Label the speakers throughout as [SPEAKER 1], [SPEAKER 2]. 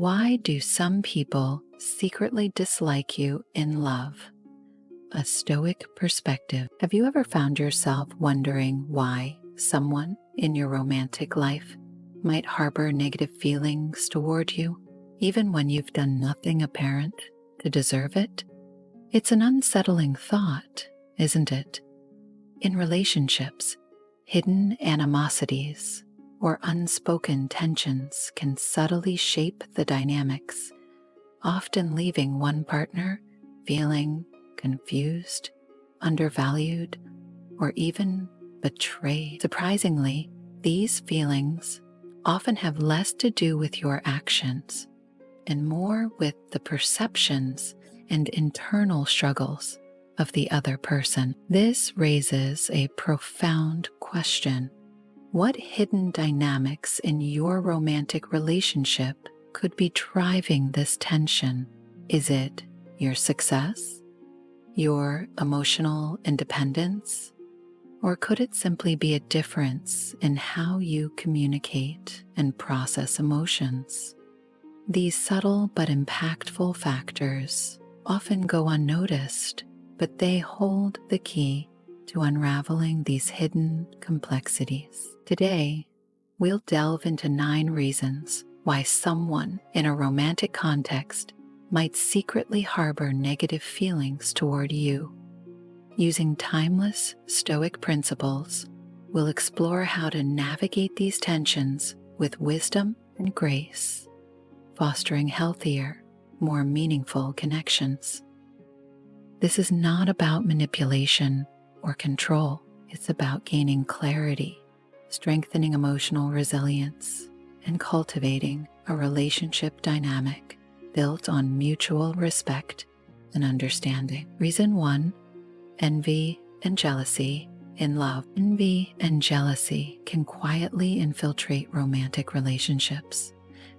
[SPEAKER 1] Why do some people secretly dislike you in love? A Stoic perspective. Have you ever found yourself wondering why someone in your romantic life might harbor negative feelings toward you, even when you've done nothing apparent to deserve it? It's an unsettling thought, isn't it? In relationships, hidden animosities or unspoken tensions can subtly shape the dynamics, often leaving one partner feeling confused, undervalued, or even betrayed. Surprisingly, these feelings often have less to do with your actions and more with the perceptions and internal struggles of the other person. This raises a profound question. What hidden dynamics in your romantic relationship could be driving this tension? Is it your success, your emotional independence, or could it simply be a difference in how you communicate and process emotions? These subtle but impactful factors often go unnoticed, but they hold the key to unraveling these hidden complexities. Today, we'll delve into 9 reasons why someone in a romantic context might secretly harbor negative feelings toward you. Using timeless Stoic principles, we'll explore how to navigate these tensions with wisdom and grace, fostering healthier, more meaningful connections. This is not about manipulation or control. It's about gaining clarity, strengthening emotional resilience, and cultivating a relationship dynamic built on mutual respect and understanding. Reason 1, envy and jealousy in love. Envy and jealousy can quietly infiltrate romantic relationships,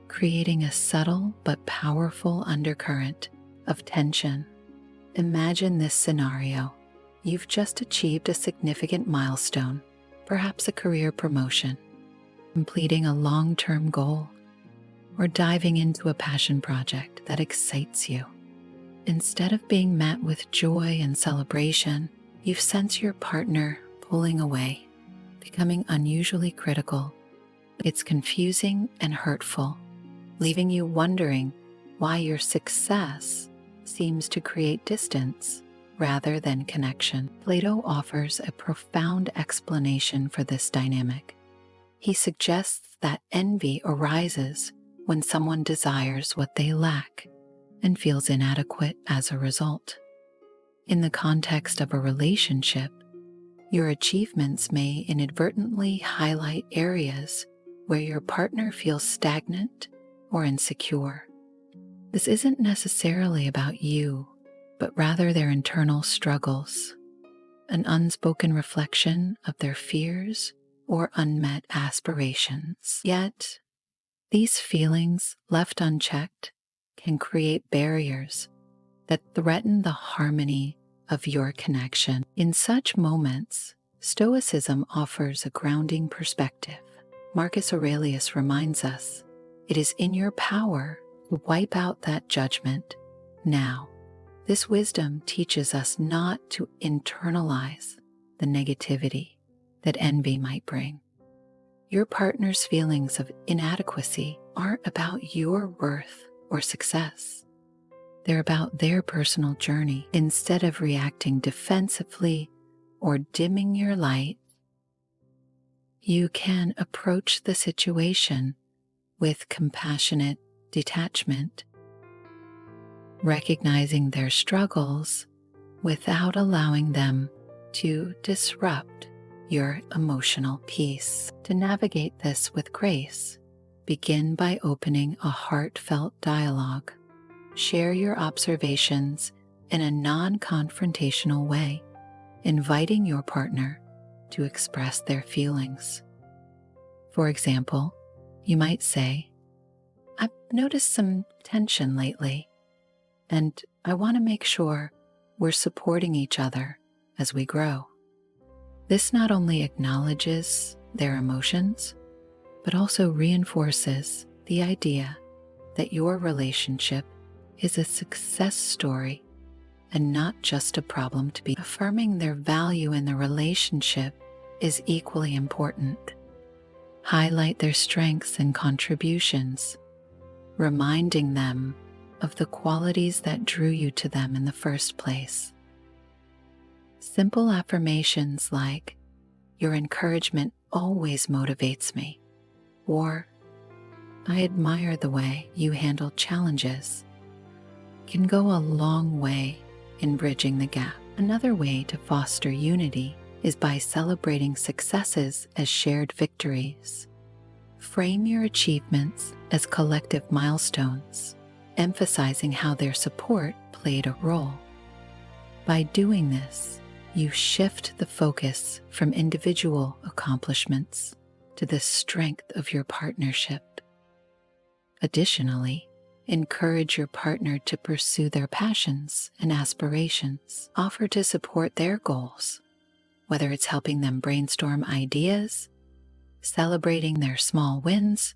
[SPEAKER 1] creating a subtle but powerful undercurrent of tension. Imagine this scenario. You've just achieved a significant milestone, perhaps a career promotion, completing a long-term goal, or diving into a passion project that excites you. Instead of being met with joy and celebration, you sense your partner pulling away, becoming unusually critical. It's confusing and hurtful, leaving you wondering why your success seems to create distance rather than connection. Plato offers a profound explanation for this dynamic. He suggests that envy arises when someone desires what they lack and feels inadequate as a result. In the context of a relationship, your achievements may inadvertently highlight areas where your partner feels stagnant or insecure. This isn't necessarily about you, but rather their internal struggles, an unspoken reflection of their fears or unmet aspirations. Yet, these feelings left unchecked can create barriers that threaten the harmony of your connection. In such moments, Stoicism offers a grounding perspective. Marcus Aurelius reminds us, it is in your power to wipe out that judgment now. This wisdom teaches us not to internalize the negativity that envy might bring. Your partner's feelings of inadequacy aren't about your worth or success. They're about their personal journey. Instead of reacting defensively or dimming your light, you can approach the situation with compassionate detachment, recognizing their struggles without allowing them to disrupt your emotional peace. To navigate this with grace, begin by opening a heartfelt dialogue. Share your observations in a non-confrontational way, inviting your partner to express their feelings. For example, you might say, I've noticed some tension lately, and I want to make sure we're supporting each other as we grow. This not only acknowledges their emotions, but also reinforces the idea that your relationship is a success story and not just a problem to be. Affirming their value in the relationship is equally important. Highlight their strengths and contributions, reminding them of the qualities that drew you to them in the first place. Simple affirmations like, "Your encouragement always motivates me," or "I admire the way you handle challenges," can go a long way in bridging the gap. Another way to foster unity is by celebrating successes as shared victories. Frame your achievements as collective milestones, emphasizing how their support played a role. By doing this, you shift the focus from individual accomplishments to the strength of your partnership. Additionally, encourage your partner to pursue their passions and aspirations. Offer to support their goals, whether it's helping them brainstorm ideas, celebrating their small wins,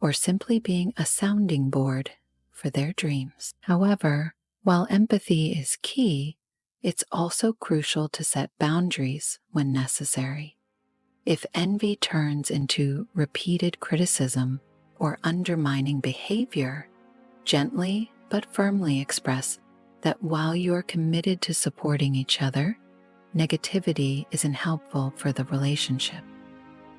[SPEAKER 1] or simply being a sounding board for their dreams. However, while empathy is key, it's also crucial to set boundaries when necessary. If envy turns into repeated criticism or undermining behavior, gently but firmly express that while you're committed to supporting each other, negativity isn't helpful for the relationship.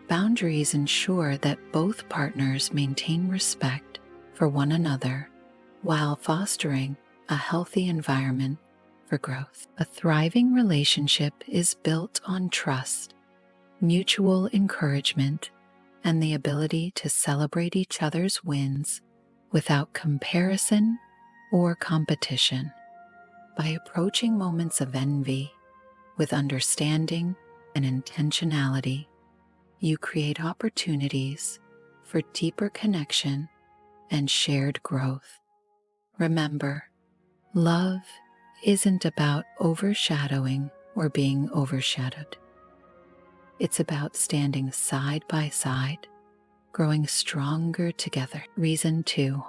[SPEAKER 1] Boundaries ensure that both partners maintain respect for one another while fostering a healthy environment for growth. A thriving relationship is built on trust, mutual encouragement, and the ability to celebrate each other's wins without comparison or competition. By approaching moments of envy with understanding and intentionality, you create opportunities for deeper connection and shared growth. Remember, love isn't about overshadowing or being overshadowed. It's about standing side by side, growing stronger together. Reason 2,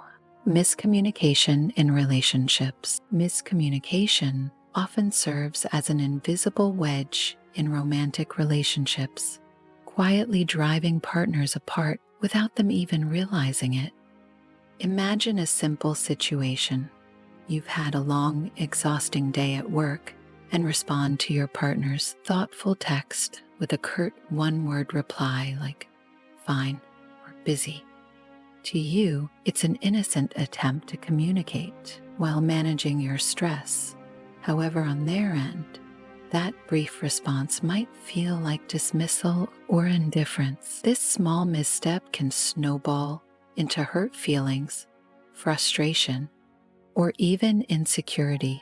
[SPEAKER 1] miscommunication in relationships. Miscommunication often serves as an invisible wedge in romantic relationships, quietly driving partners apart without them even realizing it. Imagine a simple situation. You've had a long, exhausting day at work and respond to your partner's thoughtful text with a curt one-word reply like, "Fine," or "busy." To you, it's an innocent attempt to communicate while managing your stress. However, on their end, that brief response might feel like dismissal or indifference. This small misstep can snowball into hurt feelings, frustration, or even insecurity,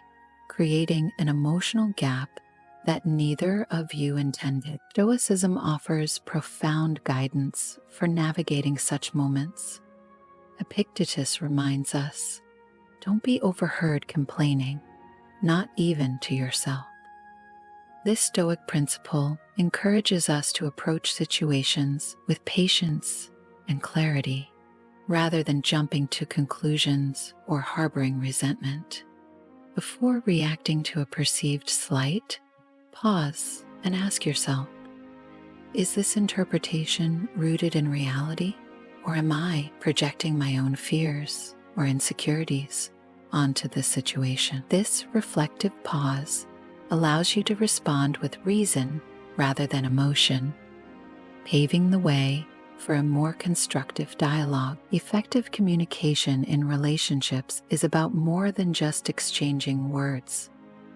[SPEAKER 1] creating an emotional gap that neither of you intended. Stoicism offers profound guidance for navigating such moments. Epictetus reminds us, don't be overheard complaining, not even to yourself. This Stoic principle encourages us to approach situations with patience and clarity, rather than jumping to conclusions or harboring resentment. Before reacting to a perceived slight, pause and ask yourself, is this interpretation rooted in reality, or am I projecting my own fears or insecurities onto this situation? This reflective pause allows you to respond with reason rather than emotion, paving the way for a more constructive dialogue. Effective communication in relationships is about more than just exchanging words.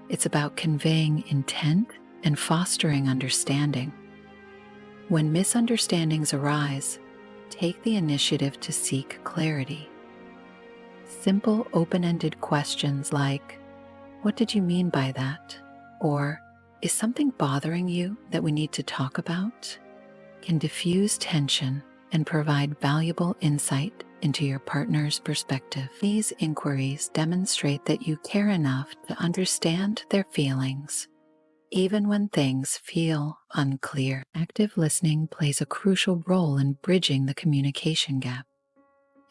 [SPEAKER 1] It's about conveying intent and fostering understanding. When misunderstandings arise, take the initiative to seek clarity. Simple open-ended questions like, "What did you mean by that?" or "Is something bothering you that we need to talk about?" can diffuse tension and provide valuable insight into your partner's perspective. These inquiries demonstrate that you care enough to understand their feelings, even when things feel unclear. Active listening plays a crucial role in bridging the communication gap.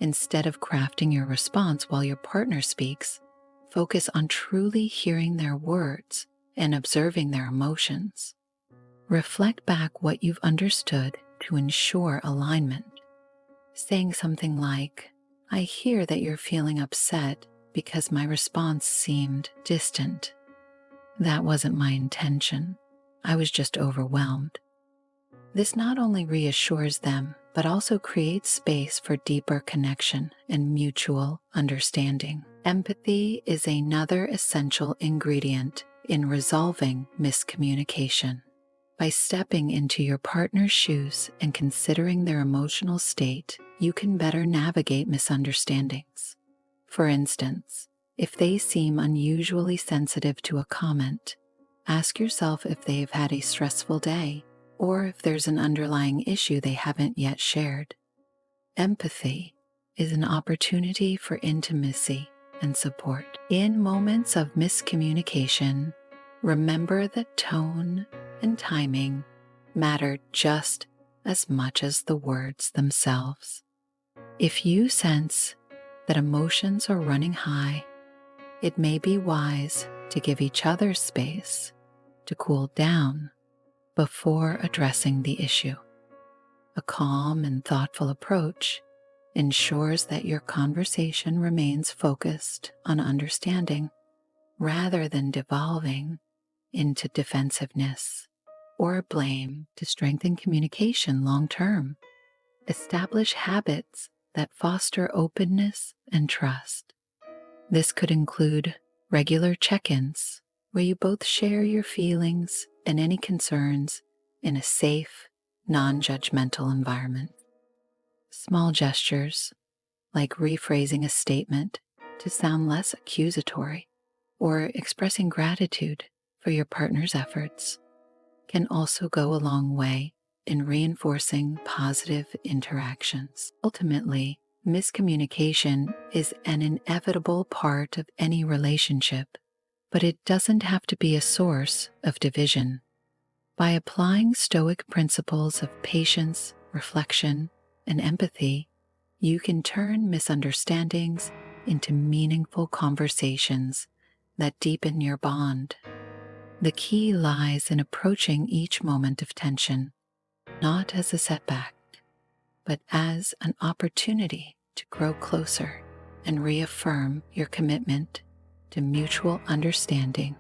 [SPEAKER 1] Instead of crafting your response while your partner speaks, focus on truly hearing their words and observing their emotions. Reflect back what you've understood to ensure alignment. Saying something like, "I hear that you're feeling upset because my response seemed distant. That wasn't my intention. I was just overwhelmed." This not only reassures them, but also creates space for deeper connection and mutual understanding. Empathy is another essential ingredient in resolving miscommunication. By stepping into your partner's shoes and considering their emotional state, you can better navigate misunderstandings. For instance, if they seem unusually sensitive to a comment, ask yourself if they've had a stressful day or if there's an underlying issue they haven't yet shared. Empathy is an opportunity for intimacy and support. In moments of miscommunication, remember that tone and timing matter just as much as the words themselves. If you sense that emotions are running high, it may be wise to give each other space to cool down before addressing the issue. A calm and thoughtful approach ensures that your conversation remains focused on understanding rather than devolving into defensiveness or blame. To strengthen communication long term, establish habits that foster openness and trust. This could include regular check-ins where you both share your feelings and any concerns in a safe, non-judgmental environment. Small gestures, like rephrasing a statement to sound less accusatory or expressing gratitude for your partner's efforts, can also go a long way in reinforcing positive interactions. Ultimately, miscommunication is an inevitable part of any relationship, but it doesn't have to be a source of division. By applying Stoic principles of patience, reflection, and empathy, you can turn misunderstandings into meaningful conversations that deepen your bond. The key lies in approaching each moment of tension, not as a setback, but as an opportunity to grow closer and reaffirm your commitment to mutual understanding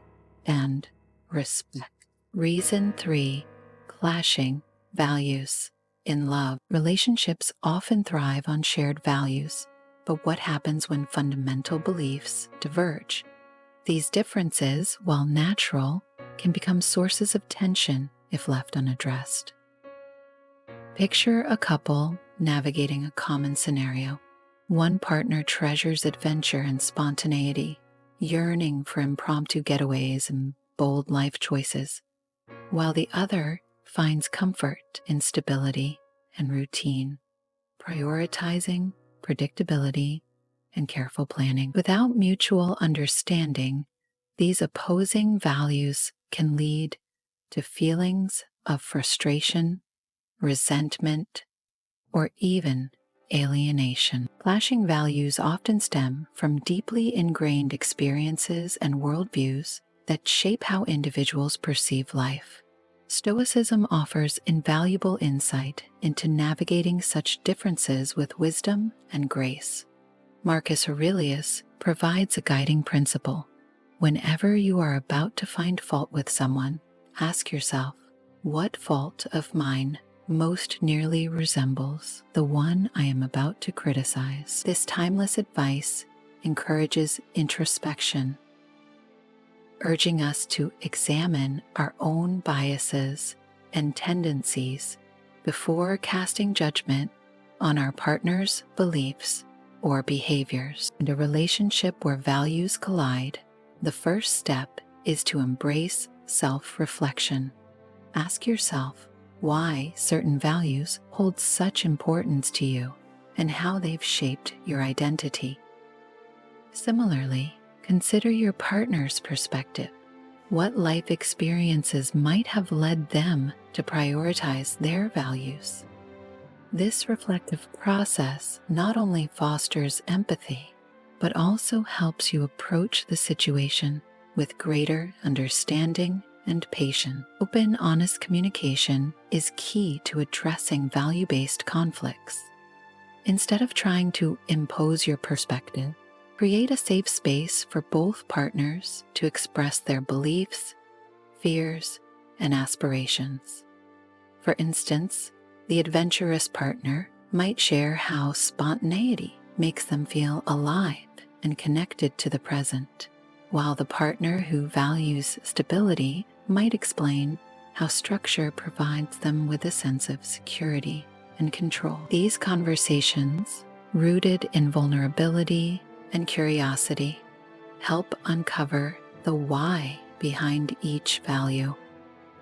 [SPEAKER 1] and respect. Reason 3: clashing values. In love, relationships often thrive on shared values, but what happens when fundamental beliefs diverge? These differences, while natural, can become sources of tension if left unaddressed. Picture a couple navigating a common scenario. One partner treasures adventure and spontaneity, yearning for impromptu getaways and bold life choices, while the other finds comfort in stability and routine, prioritizing predictability and careful planning. Without mutual understanding, these opposing values can lead to feelings of frustration, resentment, or even alienation. Clashing values often stem from deeply ingrained experiences and worldviews that shape how individuals perceive life. Stoicism offers invaluable insight into navigating such differences with wisdom and grace. Marcus Aurelius provides a guiding principle. Whenever you are about to find fault with someone, ask yourself, what fault of mine most nearly resembles the one I am about to criticize? This timeless advice encourages introspection, urging us to examine our own biases and tendencies before casting judgment on our partner's beliefs or behaviors. In a relationship where values collide, the first step is to embrace self-reflection. Ask yourself why certain values hold such importance to you and how they've shaped your identity. Similarly, consider your partner's perspective. What life experiences might have led them to prioritize their values? This reflective process not only fosters empathy, but also helps you approach the situation with greater understanding and patience. Open, honest communication is key to addressing value-based conflicts. Instead of trying to impose your perspective, create a safe space for both partners to express their beliefs, fears, and aspirations. For instance, the adventurous partner might share how spontaneity makes them feel alive and connected to the present, while the partner who values stability might explain how structure provides them with a sense of security and control. These conversations, rooted in vulnerability and curiosity, help uncover the why behind each value,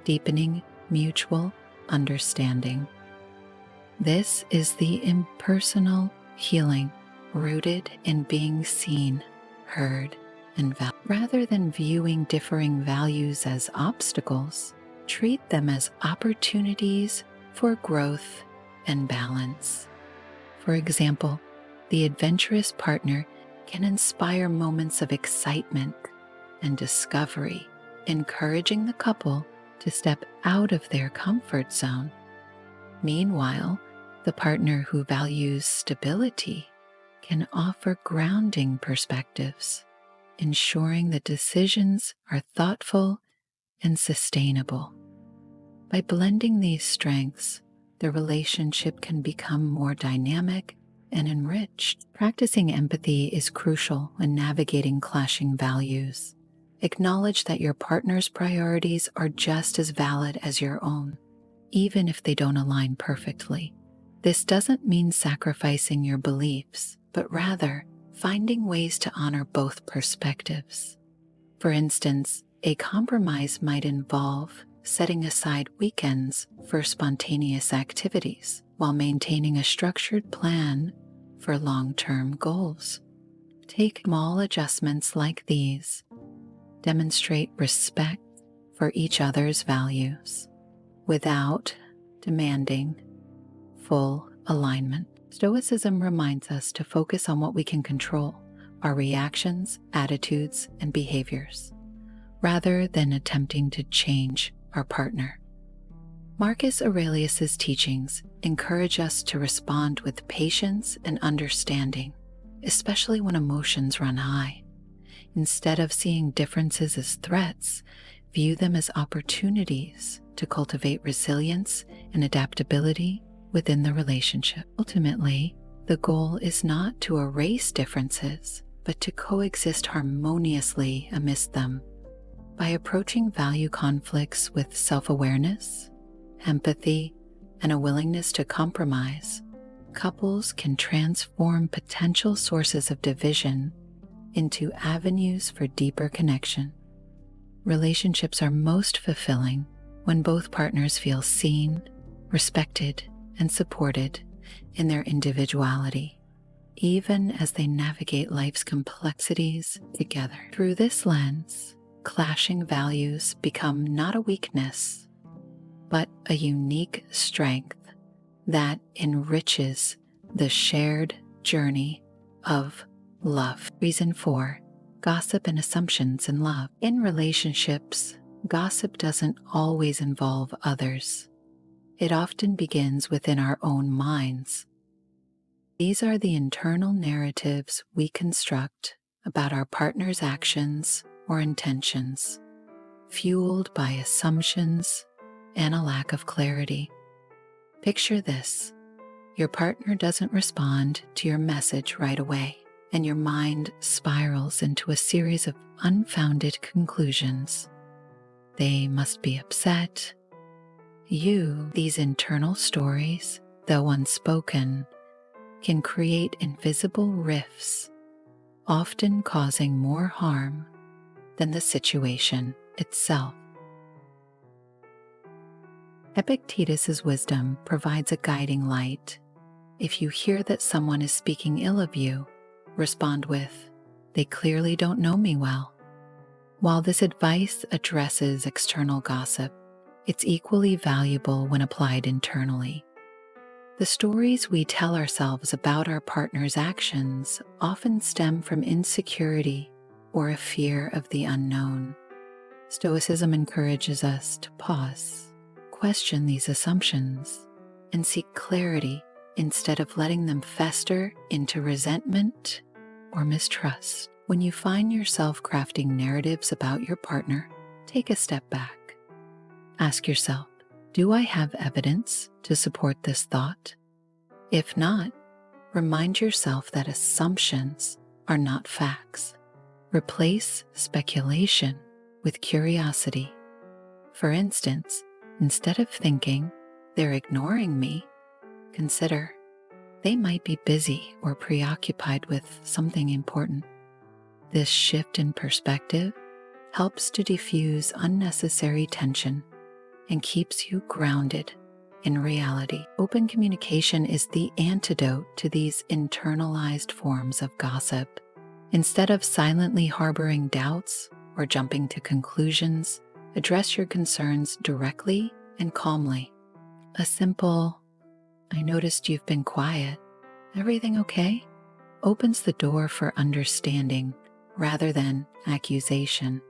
[SPEAKER 1] deepening mutual understanding. This is the impersonal healing rooted in being seen, heard, and valued. Rather than viewing differing values as obstacles, treat them as opportunities for growth and balance. For example, the adventurous partner can inspire moments of excitement and discovery, encouraging the couple to step out of their comfort zone. Meanwhile, the partner who values stability can offer grounding perspectives, ensuring that decisions are thoughtful and sustainable. By blending these strengths, the relationship can become more dynamic and enriched. Practicing empathy is crucial when navigating clashing values. Acknowledge that your partner's priorities are just as valid as your own, even if they don't align perfectly. This doesn't mean sacrificing your beliefs, but rather finding ways to honor both perspectives. For instance, a compromise might involve setting aside weekends for spontaneous activities while maintaining a structured plan for long-term goals. Take small adjustments like these. Demonstrate respect for each other's values without demanding full alignment. Stoicism reminds us to focus on what we can control, our reactions, attitudes, and behaviors, rather than attempting to change our partner. Marcus Aurelius's teachings encourage us to respond with patience and understanding, especially when emotions run high. Instead of seeing differences as threats, view them as opportunities to cultivate resilience and adaptability within the relationship. Ultimately, the goal is not to erase differences, but to coexist harmoniously amidst them. By approaching value conflicts with self-awareness, empathy, and a willingness to compromise, couples can transform potential sources of division into avenues for deeper connection. Relationships are most fulfilling when both partners feel seen, respected, and supported in their individuality, even as they navigate life's complexities together. Through this lens, clashing values become not a weakness, but a unique strength that enriches the shared journey of love. Reason 4. Gossip and assumptions in love. In relationships, gossip doesn't always involve others. It often begins within our own minds. These are the internal narratives we construct about our partner's actions or intentions, fueled by assumptions and a lack of clarity. Picture this: your partner doesn't respond to your message right away, and your mind spirals into a series of unfounded conclusions. They must be upset. These internal stories, though unspoken, can create invisible rifts, often causing more harm than the situation itself. Epictetus's wisdom provides a guiding light. If you hear that someone is speaking ill of you, respond with, "They clearly don't know me well." While this advice addresses external gossip, it's equally valuable when applied internally. The stories we tell ourselves about our partner's actions often stem from insecurity or a fear of the unknown. Stoicism encourages us to pause, question these assumptions, and seek clarity instead of letting them fester into resentment or mistrust. When you find yourself crafting narratives about your partner, take a step back. Ask yourself, do I have evidence to support this thought? If not, remind yourself that assumptions are not facts. Replace speculation with curiosity. For instance, instead of thinking, they're ignoring me, consider, they might be busy or preoccupied with something important. This shift in perspective helps to diffuse unnecessary tension and keeps you grounded in reality. Open communication is the antidote to these internalized forms of gossip. Instead of silently harboring doubts or jumping to conclusions, address your concerns directly and calmly. A simple, "I noticed you've been quiet. Everything okay?" opens the door for understanding rather than accusation.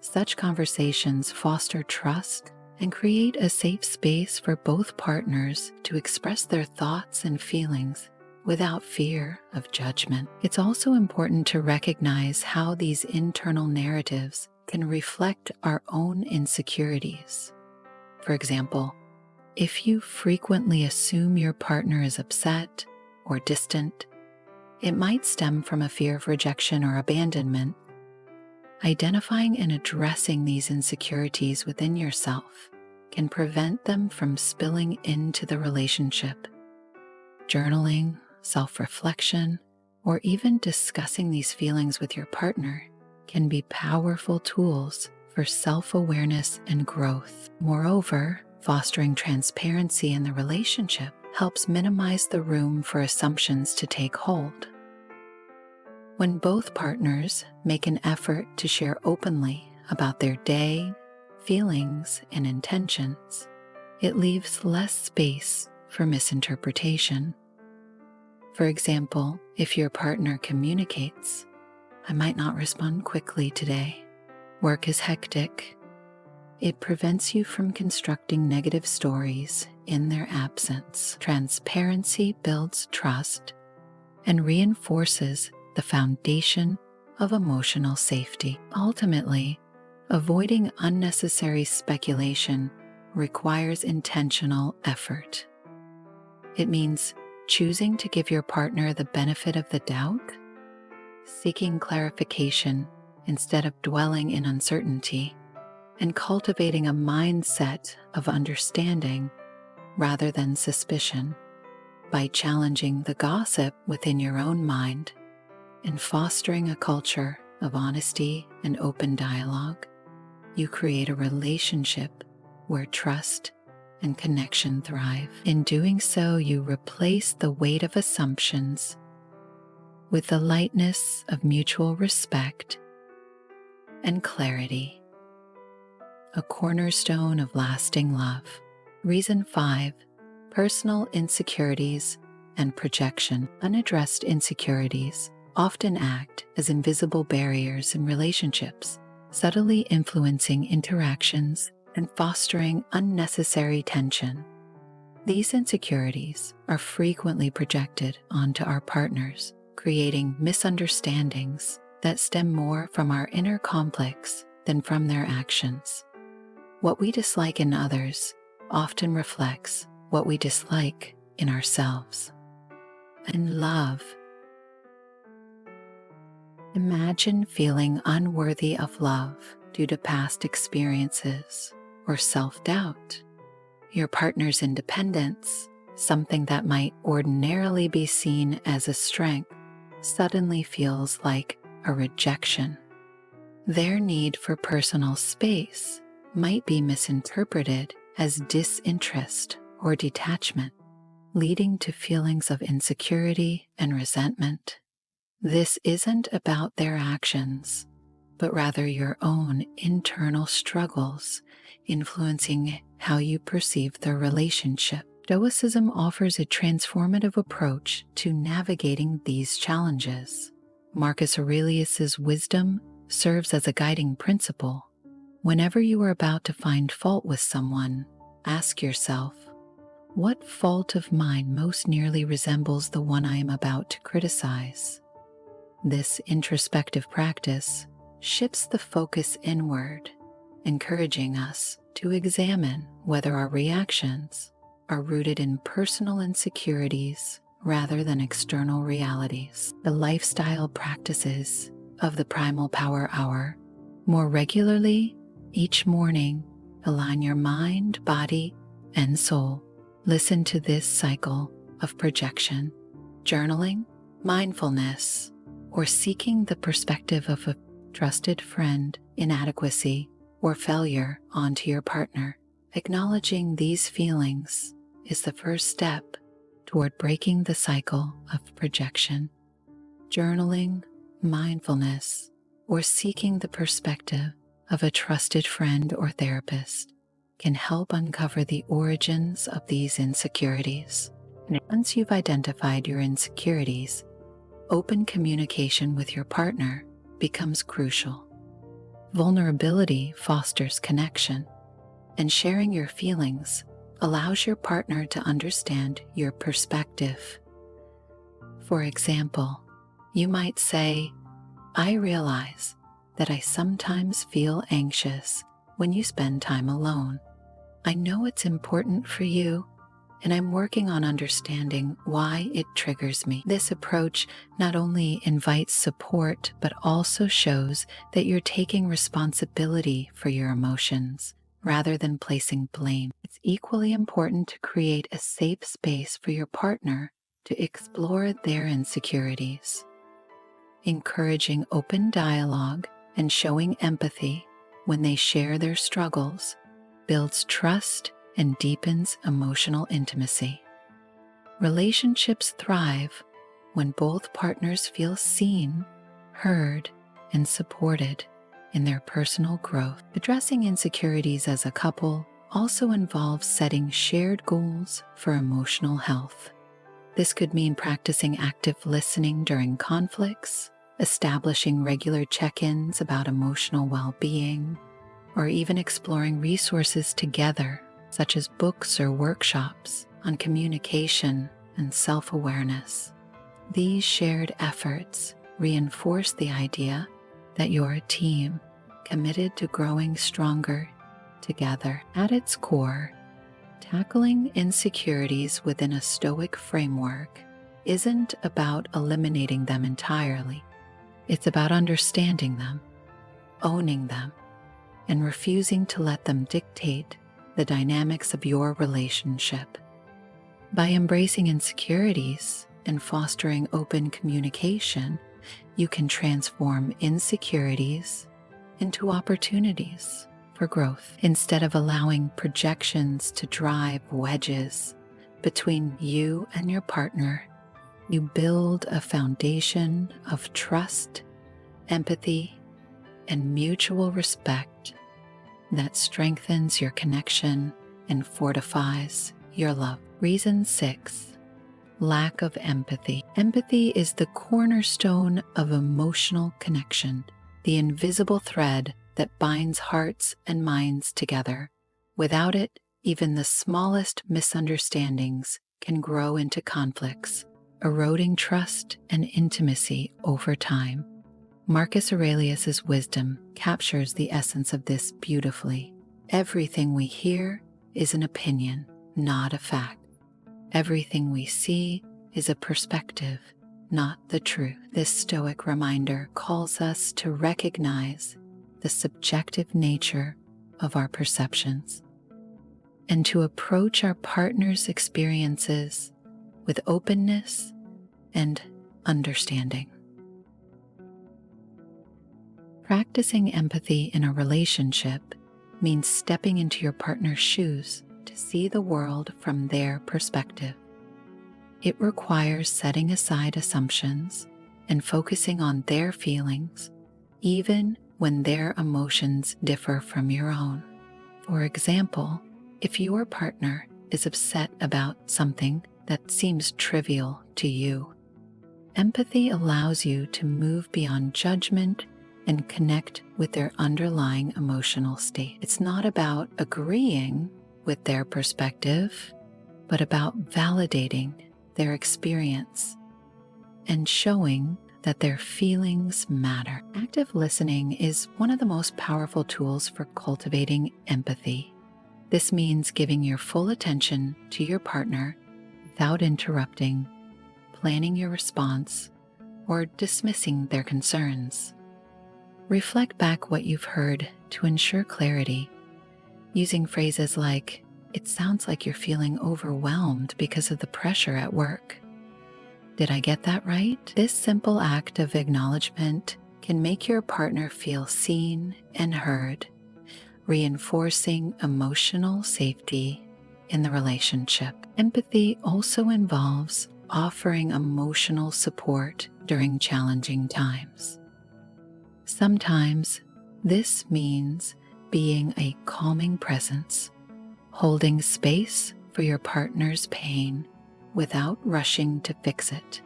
[SPEAKER 1] Such conversations foster trust and create a safe space for both partners to express their thoughts and feelings without fear of judgment. It's also important to recognize how these internal narratives can reflect our own insecurities. For example, if you frequently assume your partner is upset or distant, it might stem from a fear of rejection or abandonment. Identifying and addressing these insecurities within yourself can prevent them from spilling into the relationship. Journaling, self-reflection, or even discussing these feelings with your partner can be powerful tools for self-awareness and growth. Moreover, fostering transparency in the relationship helps minimize the room for assumptions to take hold. When both partners make an effort to share openly about their day, feelings, and intentions, it leaves less space for misinterpretation. For example, if your partner communicates, "I might not respond quickly today. Work is hectic," it prevents you from constructing negative stories in their absence. Transparency builds trust and reinforces the foundation of emotional safety. Ultimately, avoiding unnecessary speculation requires intentional effort. It means choosing to give your partner the benefit of the doubt, seeking clarification instead of dwelling in uncertainty, and cultivating a mindset of understanding rather than suspicion. By challenging the gossip within your own mind and fostering a culture of honesty and open dialogue, you create a relationship where trust and connection thrive. In doing so, you replace the weight of assumptions with the lightness of mutual respect and clarity, a cornerstone of lasting love. Reason 5, personal insecurities and projection. Unaddressed insecurities often act as invisible barriers in relationships, subtly influencing interactions and fostering unnecessary tension. These insecurities are frequently projected onto our partners, creating misunderstandings that stem more from our inner conflicts than from their actions. What we dislike in others often reflects what we dislike in ourselves. And love. Imagine feeling unworthy of love due to past experiences or self-doubt. Your partner's independence, something that might ordinarily be seen as a strength, suddenly feels like a rejection. Their need for personal space might be misinterpreted as disinterest or detachment, leading to feelings of insecurity and resentment. This isn't about their actions, but rather your own internal struggles influencing how you perceive the relationship. Stoicism offers a transformative approach to navigating these challenges. Marcus Aurelius's wisdom serves as a guiding principle. Whenever you are about to find fault with someone, ask yourself, what fault of mine most nearly resembles the one I am about to criticize? This introspective practice shifts the focus inward, encouraging us to examine whether our reactions are rooted in personal insecurities rather than external realities. The lifestyle practices of the Primal Power Hour. More regularly, each morning, align your mind, body, and soul. Listen to this cycle of projection, journaling, mindfulness, or seeking the perspective of a trusted friend, inadequacy, or failure onto your partner. Acknowledging these feelings is the first step toward breaking the cycle of projection. Journaling, mindfulness, or seeking the perspective of a trusted friend or therapist can help uncover the origins of these insecurities. And once you've identified your insecurities, open communication with your partner becomes crucial. Vulnerability fosters connection, and sharing your feelings allows your partner to understand your perspective. For example, you might say, "I realize that I sometimes feel anxious when you spend time alone. I know it's important for you, and I'm working on understanding why it triggers me." This approach not only invites support, but also shows that you're taking responsibility for your emotions rather than placing blame. It's equally important to create a safe space for your partner to explore their insecurities. Encouraging open dialogue and showing empathy when they share their struggles builds trust and deepens emotional intimacy. Relationships thrive when both partners feel seen, heard, and supported in their personal growth. Addressing insecurities as a couple also involves setting shared goals for emotional health. This could mean practicing active listening during conflicts, establishing regular check-ins about emotional well-being, or even exploring resources together, such as books or workshops on communication and self-awareness. These shared efforts reinforce the idea that you're a team committed to growing stronger together. At its core, tackling insecurities within a Stoic framework isn't about eliminating them entirely. It's about understanding them, owning them, and refusing to let them dictate the dynamics of your relationship. By embracing insecurities and fostering open communication, you can transform insecurities into opportunities for growth. Instead of allowing projections to drive wedges between you and your partner, you build a foundation of trust, empathy, and mutual respect that strengthens your connection and fortifies your love. Reason 6. Lack of empathy. Empathy is the cornerstone of emotional connection, the invisible thread that binds hearts and minds together. Without it, even the smallest misunderstandings can grow into conflicts, eroding trust and intimacy over time. Marcus Aurelius's wisdom captures the essence of this beautifully. Everything we hear is an opinion, not a fact. Everything we see is a perspective, not the truth. This Stoic reminder calls us to recognize the subjective nature of our perceptions and to approach our partner's experiences with openness and understanding. Practicing empathy in a relationship means stepping into your partner's shoes to see the world from their perspective. It requires setting aside assumptions and focusing on their feelings, even when their emotions differ from your own. For example, if your partner is upset about something that seems trivial to you. Empathy allows you to move beyond judgment and connect with their underlying emotional state. It's not about agreeing with their perspective, but about validating their experience and showing that their feelings matter. Active listening is one of the most powerful tools for cultivating empathy. This means giving your full attention to your partner without interrupting, planning your response, or dismissing their concerns. Reflect back what you've heard to ensure clarity, using phrases like, "It sounds like you're feeling overwhelmed because of the pressure at work. Did I get that right?" This simple act of acknowledgement can make your partner feel seen and heard, reinforcing emotional safety in the relationship. Empathy also involves offering emotional support during challenging times. Sometimes this means being a calming presence, holding space for your partner's pain without rushing to fix it.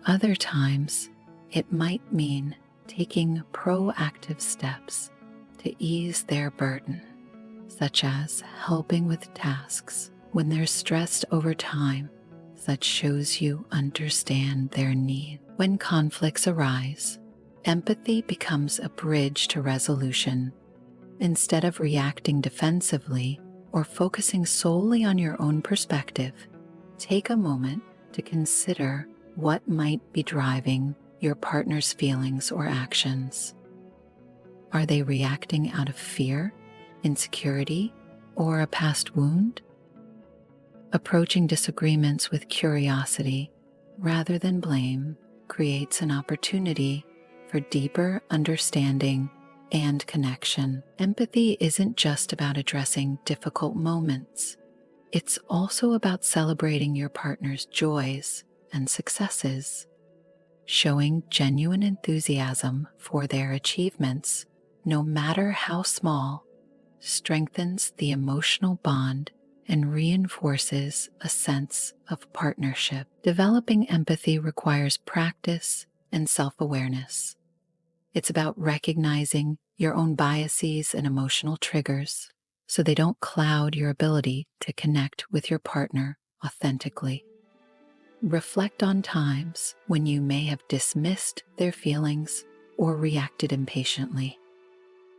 [SPEAKER 1] Other times, it might mean taking proactive steps to ease their burden, such as helping with tasks when they're stressed over time. That shows you understand their need. When conflicts arise, empathy becomes a bridge to resolution. Instead of reacting defensively or focusing solely on your own perspective, take a moment to consider what might be driving your partner's feelings or actions. Are they reacting out of fear, insecurity, or a past wound? Approaching disagreements with curiosity rather than blame creates an opportunity for deeper understanding and connection. Empathy isn't just about addressing difficult moments. It's also about celebrating your partner's joys and successes. Showing genuine enthusiasm for their achievements, no matter how small, strengthens the emotional bond and reinforces a sense of partnership. Developing empathy requires practice and self-awareness. It's about recognizing your own biases and emotional triggers so they don't cloud your ability to connect with your partner authentically. Reflect on times when you may have dismissed their feelings or reacted impatiently.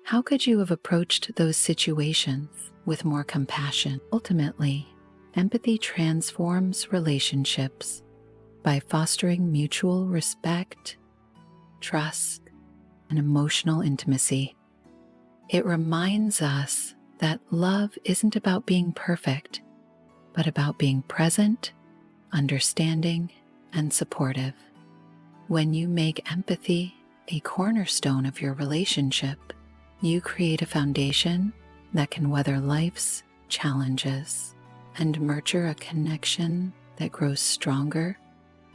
[SPEAKER 1] How could you have approached those situations with more compassion? Ultimately, empathy transforms relationships by fostering mutual respect, trust, and emotional intimacy. It reminds us that love isn't about being perfect, but about being present, understanding, and supportive. When you make empathy a cornerstone of your relationship, you create a foundation that can weather life's challenges and nurture a connection that grows stronger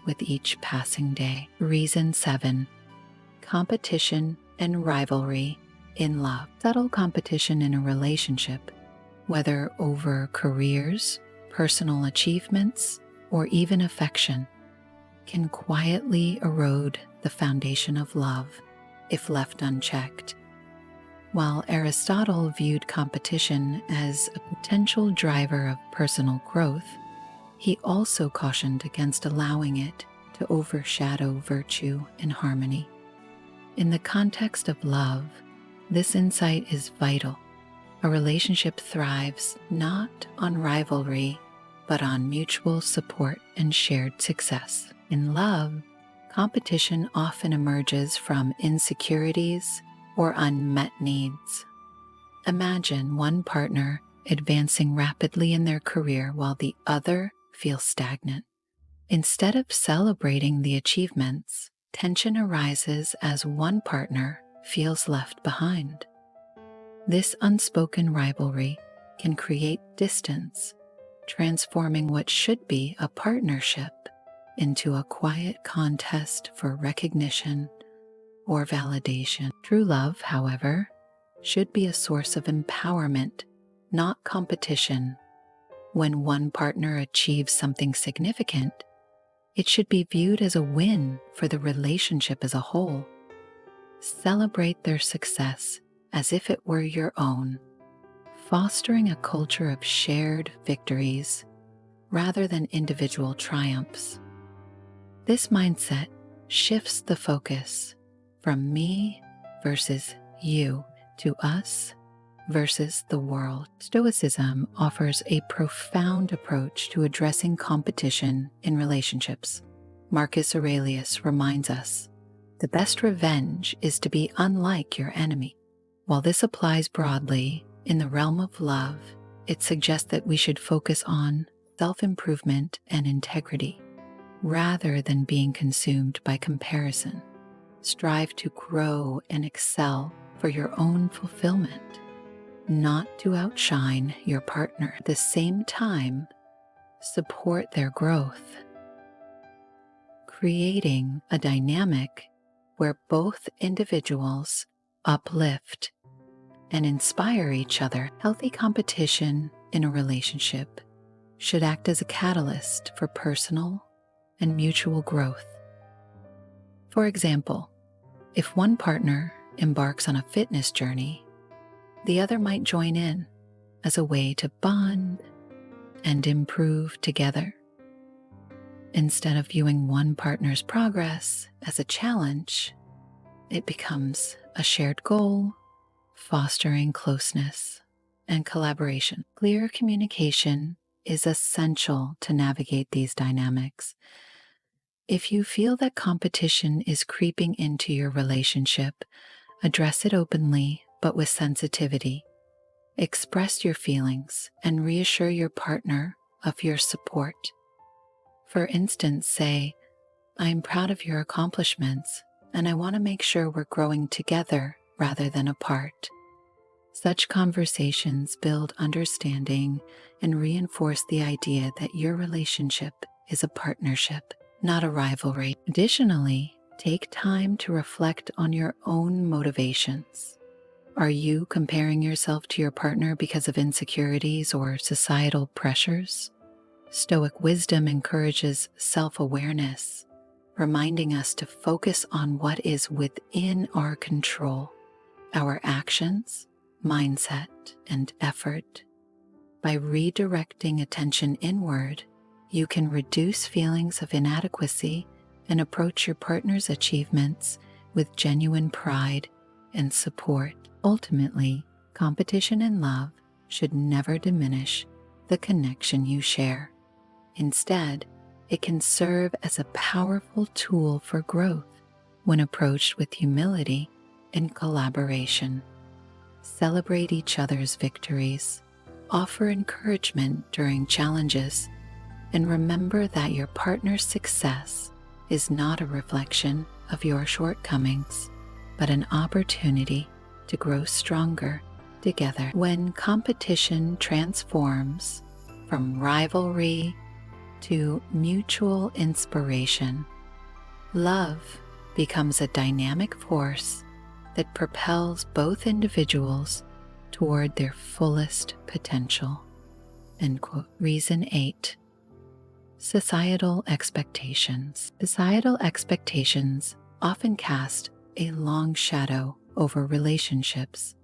[SPEAKER 1] with each passing day. Reason 7. Competition and rivalry in love. Subtle competition in a relationship, whether over careers, personal achievements, or even affection, can quietly erode the foundation of love if left unchecked. While Aristotle viewed competition as a potential driver of personal growth, he also cautioned against allowing it to overshadow virtue and harmony. In the context of love, this insight is vital. A relationship thrives not on rivalry, but on mutual support and shared success. In love, competition often emerges from insecurities or unmet needs. Imagine one partner advancing rapidly in their career while the other feels stagnant. Instead of celebrating the achievements, tension arises as one partner feels left behind. This unspoken rivalry can create distance, transforming what should be a partnership into a quiet contest for recognition or validation. True love, however, should be a source of empowerment, not competition. When one partner achieves something significant, it should be viewed as a win for the relationship as a whole. Celebrate their success as if it were your own, fostering a culture of shared victories rather than individual triumphs. This mindset shifts the focus from me versus you to us versus the world. Stoicism offers a profound approach to addressing competition in relationships. Marcus Aurelius reminds us, the best revenge is to be unlike your enemy. While this applies broadly in the realm of love, it suggests that we should focus on self-improvement and integrity rather than being consumed by comparison. Strive to grow and excel for your own fulfillment, not to outshine your partner. At the same time, support their growth, creating a dynamic where both individuals uplift and inspire each other. Healthy competition in a relationship should act as a catalyst for personal and mutual growth. For example, if one partner embarks on a fitness journey, the other might join in as a way to bond and improve together. Instead of viewing one partner's progress as a challenge, it becomes a shared goal, fostering closeness and collaboration. Clear communication is essential to navigate these dynamics. If you feel that competition is creeping into your relationship, address it openly but with sensitivity. Express your feelings and reassure your partner of your support. For instance, say, "I'm proud of your accomplishments, and I want to make sure we're growing together rather than apart." Such conversations build understanding and reinforce the idea that your relationship is a partnership, not a rivalry. Additionally, take time to reflect on your own motivations. Are you comparing yourself to your partner because of insecurities or societal pressures? Stoic wisdom encourages self-awareness, reminding us to focus on what is within our control, our actions, mindset, and effort. By redirecting attention inward, you can reduce feelings of inadequacy and approach your partner's achievements with genuine pride and support. Ultimately, competition in love should never diminish the connection you share. Instead, it can serve as a powerful tool for growth when approached with humility and collaboration. Celebrate each other's victories, offer encouragement during challenges, and remember that your partner's success is not a reflection of your shortcomings, but an opportunity to grow stronger together. When competition transforms from rivalry to mutual inspiration, love becomes a dynamic force that propels both individuals toward their fullest potential. End quote. Reason 8. Societal expectations. Societal expectations often cast a long shadow over relationships,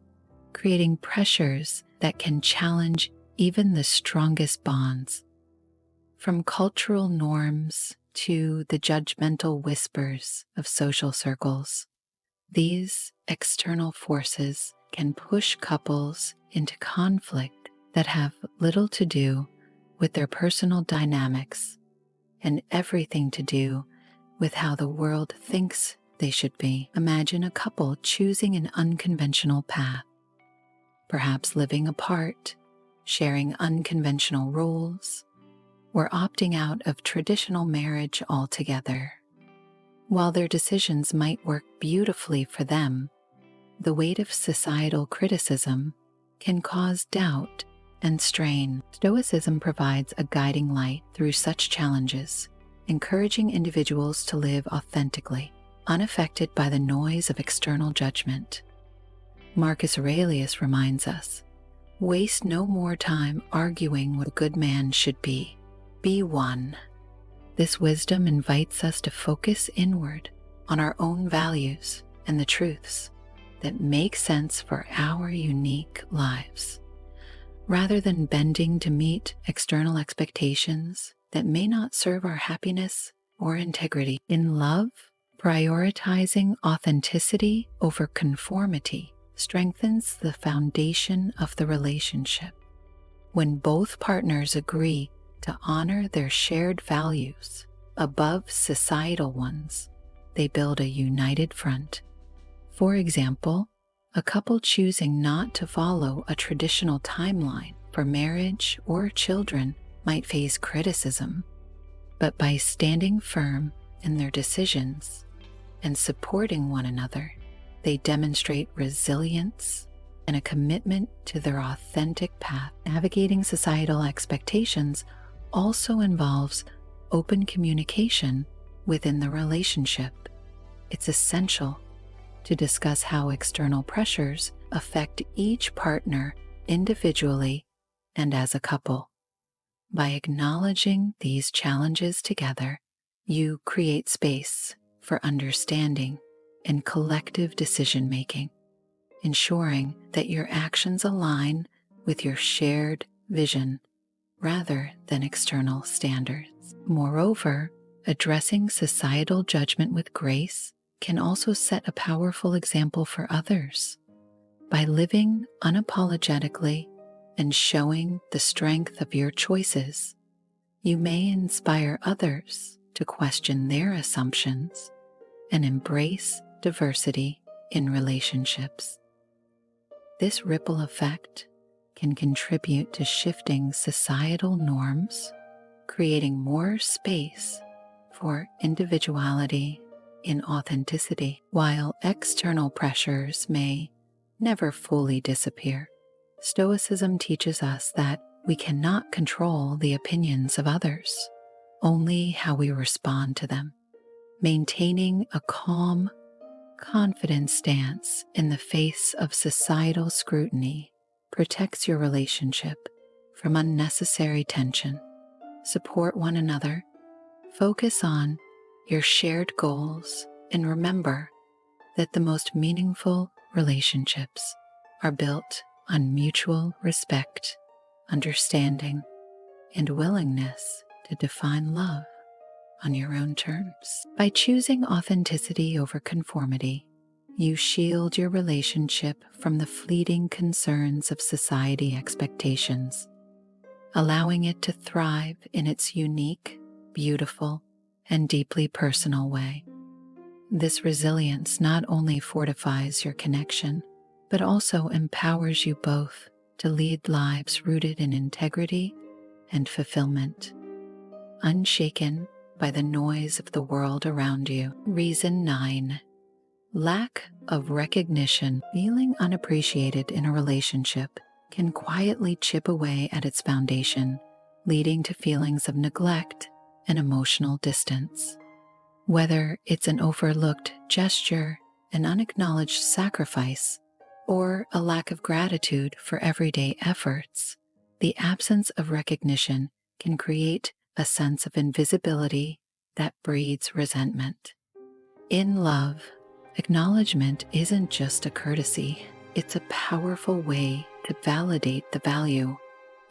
[SPEAKER 1] creating pressures that can challenge even the strongest bonds. From cultural norms to the judgmental whispers of social circles, these external forces can push couples into conflict that have little to do with their personal dynamics and everything to do with how the world thinks they should be. Imagine a couple choosing an unconventional path, perhaps living apart, sharing unconventional roles, or opting out of traditional marriage altogether. While their decisions might work beautifully for them, the weight of societal criticism can cause doubt and strain. Stoicism provides a guiding light through such challenges, encouraging individuals to live authentically, unaffected by the noise of external judgment. Marcus Aurelius reminds us, Waste no more time arguing what a good man should be. Be one. This wisdom invites us to focus inward on our own values and the truths that make sense for our unique lives, rather than bending to meet external expectations that may not serve our happiness or integrity. In love, prioritizing authenticity over conformity strengthens the foundation of the relationship. When both partners agree to honor their shared values above societal ones, they build a united front. For example, a couple choosing not to follow a traditional timeline for marriage or children might face criticism, but by standing firm in their decisions and supporting one another, they demonstrate resilience and a commitment to their authentic path. Navigating societal expectations also involves open communication within the relationship. It's essential to discuss how external pressures affect each partner individually and as a couple. By acknowledging these challenges together, you create space for understanding and collective decision-making, ensuring that your actions align with your shared vision rather than external standards. Moreover, addressing societal judgment with grace can also set a powerful example for others. By living unapologetically and showing the strength of your choices, you may inspire others to question their assumptions and embrace diversity in relationships. This ripple effect can contribute to shifting societal norms, creating more space for individuality in authenticity. While external pressures may never fully disappear, Stoicism teaches us that we cannot control the opinions of others, only how we respond to them. Maintaining a calm, confident stance in the face of societal scrutiny protects your relationship from unnecessary tension. Support one another, focus on your shared goals, and remember that the most meaningful relationships are built on mutual respect, understanding, and willingness to define love on your own terms. By choosing authenticity over conformity, you shield your relationship from the fleeting concerns of society expectations, allowing it to thrive in its unique, beautiful, and deeply personal way. This resilience not only fortifies your connection, but also empowers you both to lead lives rooted in integrity and fulfillment, unshaken by the noise of the world around you. Reason 9. Lack of recognition. Feeling unappreciated in a relationship can quietly chip away at its foundation, leading to feelings of neglect and emotional distance. Whether it's an overlooked gesture, an unacknowledged sacrifice, or a lack of gratitude for everyday efforts, the absence of recognition can create a sense of invisibility that breeds resentment. In love, acknowledgement isn't just a courtesy, it's a powerful way to validate the value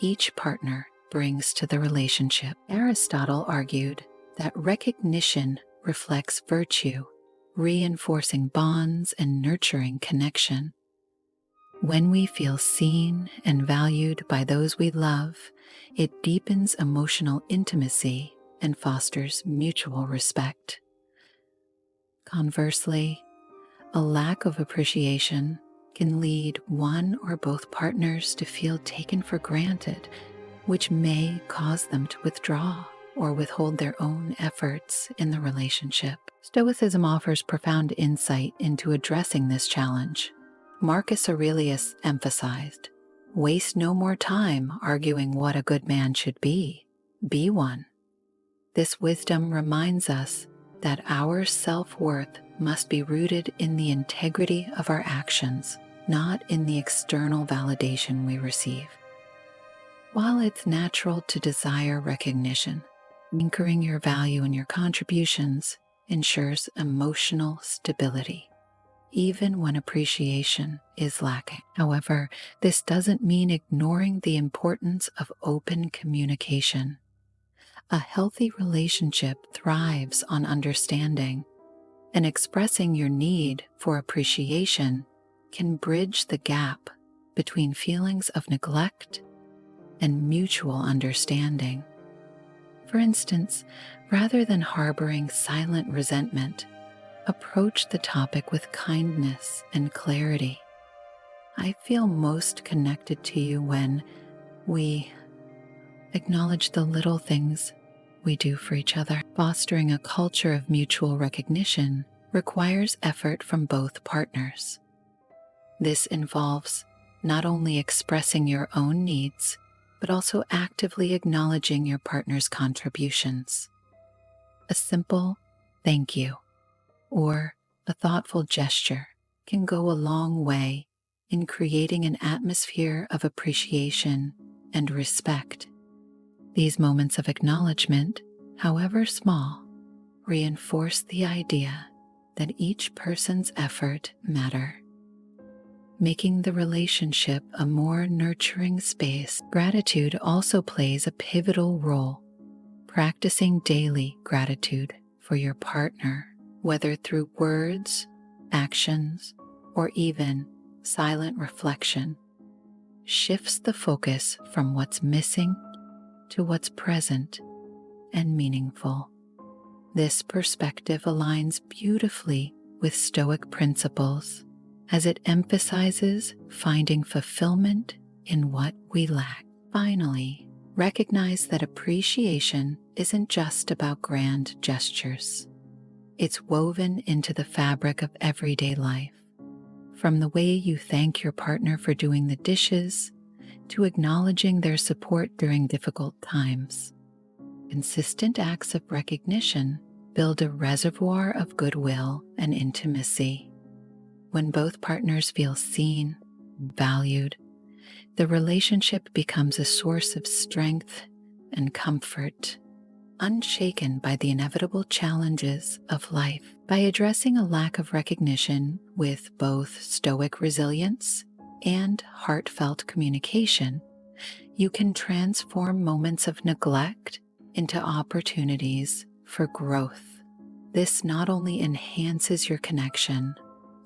[SPEAKER 1] each partner brings to the relationship. Aristotle argued that recognition reflects virtue, reinforcing bonds and nurturing connection. When we feel seen and valued by those we love, it deepens emotional intimacy and fosters mutual respect. Conversely, a lack of appreciation can lead one or both partners to feel taken for granted, which may cause them to withdraw or withhold their own efforts in the relationship. Stoicism offers profound insight into addressing this challenge. Marcus Aurelius emphasized, "Waste no more time arguing what a good man should be. Be one." This wisdom reminds us that our self-worth must be rooted in the integrity of our actions, not in the external validation we receive. While it's natural to desire recognition, anchoring your value in your contributions ensures emotional stability, even when appreciation is lacking. However, this doesn't mean ignoring the importance of open communication. A healthy relationship thrives on understanding, and expressing your need for appreciation can bridge the gap between feelings of neglect and mutual understanding. For instance, rather than harboring silent resentment, approach the topic with kindness and clarity. I feel most connected to you when we acknowledge the little things we do for each other. Fostering a culture of mutual recognition requires effort from both partners. This involves not only expressing your own needs, but also actively acknowledging your partner's contributions. A simple thank you or a thoughtful gesture can go a long way in creating an atmosphere of appreciation and respect. These moments of acknowledgement, however small, reinforce the idea that each person's effort matters, making the relationship a more nurturing space. Gratitude also plays a pivotal role. Practicing daily gratitude for your partner, whether through words, actions, or even silent reflection, shifts the focus from what's missing to what's present and meaningful. This perspective aligns beautifully with Stoic principles, as it emphasizes finding fulfillment in what we lack. Finally, recognize that appreciation isn't just about grand gestures. It's woven into the fabric of everyday life. From the way you thank your partner for doing the dishes, to acknowledging their support during difficult times. Consistent acts of recognition build a reservoir of goodwill and intimacy. When both partners feel seen, valued, the relationship becomes a source of strength and comfort, unshaken by the inevitable challenges of life. By addressing a lack of recognition with both Stoic resilience and heartfelt communication, you can transform moments of neglect into opportunities for growth. This not only enhances your connection,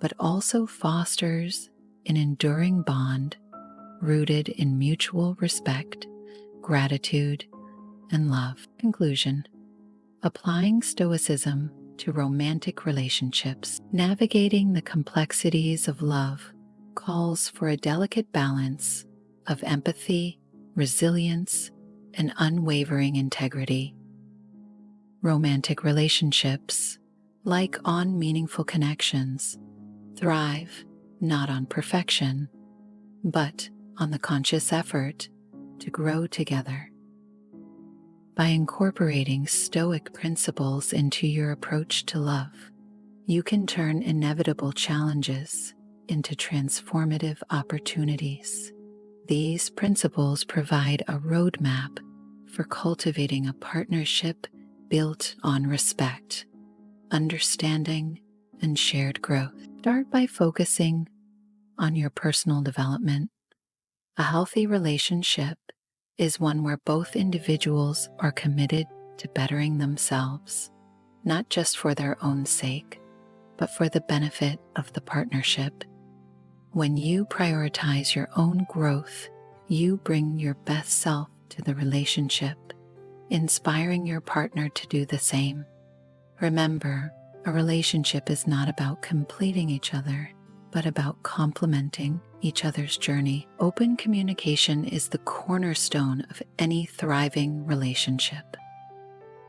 [SPEAKER 1] but also fosters an enduring bond rooted in mutual respect, gratitude, and love. Conclusion: applying Stoicism to romantic relationships, navigating the complexities of love calls for a delicate balance of empathy, resilience, and unwavering integrity. Romantic relationships, like on meaningful connections, thrive not on perfection, but on the conscious effort to grow together. By incorporating Stoic principles into your approach to love, you can turn inevitable challenges into transformative opportunities. These principles provide a roadmap for cultivating a partnership built on respect, understanding, and shared growth. Start by focusing on your personal development. A healthy relationship is one where both individuals are committed to bettering themselves, not just for their own sake, but for the benefit of the partnership. When you prioritize your own growth, you bring your best self to the relationship, inspiring your partner to do the same. Remember, a relationship is not about completing each other, but about complementing each other's journey. Open communication is the cornerstone of any thriving relationship.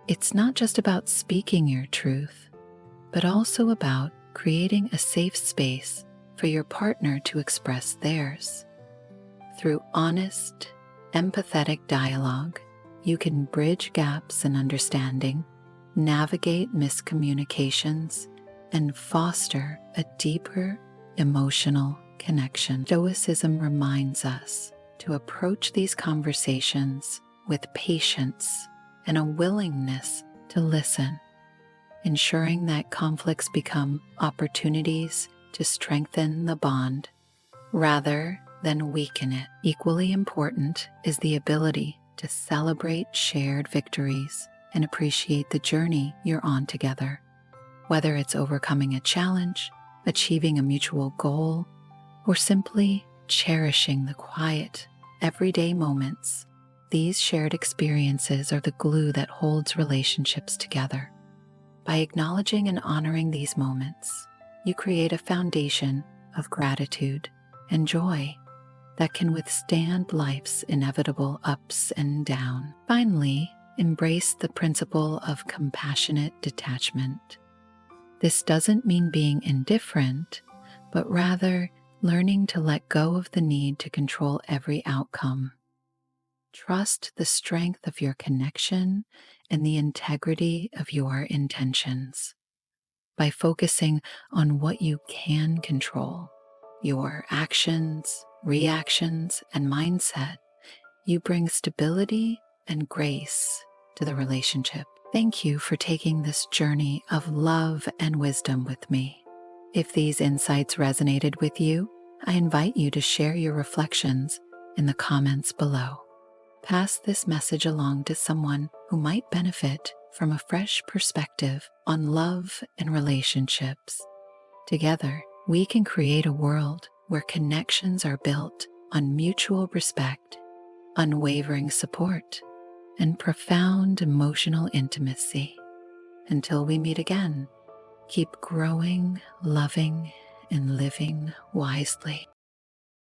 [SPEAKER 1] It's not just about speaking your truth, but also about creating a safe space for your partner to express theirs. Through honest, empathetic dialogue, you can bridge gaps in understanding, navigate miscommunications, and foster a deeper emotional connection. Stoicism reminds us to approach these conversations with patience and a willingness to listen, ensuring that conflicts become opportunities to strengthen the bond rather than weaken it. Equally important is the ability to celebrate shared victories and appreciate the journey you're on together. Whether it's overcoming a challenge, achieving a mutual goal, or simply cherishing the quiet, everyday moments, these shared experiences are the glue that holds relationships together. By acknowledging and honoring these moments, you create a foundation of gratitude and joy that can withstand life's inevitable ups and downs. Finally, embrace the principle of compassionate detachment. This doesn't mean being indifferent, but rather learning to let go of the need to control every outcome. Trust the strength of your connection and the integrity of your intentions. By focusing on what you can control, your actions, reactions, and mindset, you bring stability and grace to the relationship. Thank you for taking this journey of love and wisdom with me. If these insights resonated with you, I invite you to share your reflections in the comments below. Pass this message along to someone who might benefit from a fresh perspective on love and relationships. Together, we can create a world where connections are built on mutual respect, unwavering support, and profound emotional intimacy. Until we meet again, keep growing, loving, and living wisely.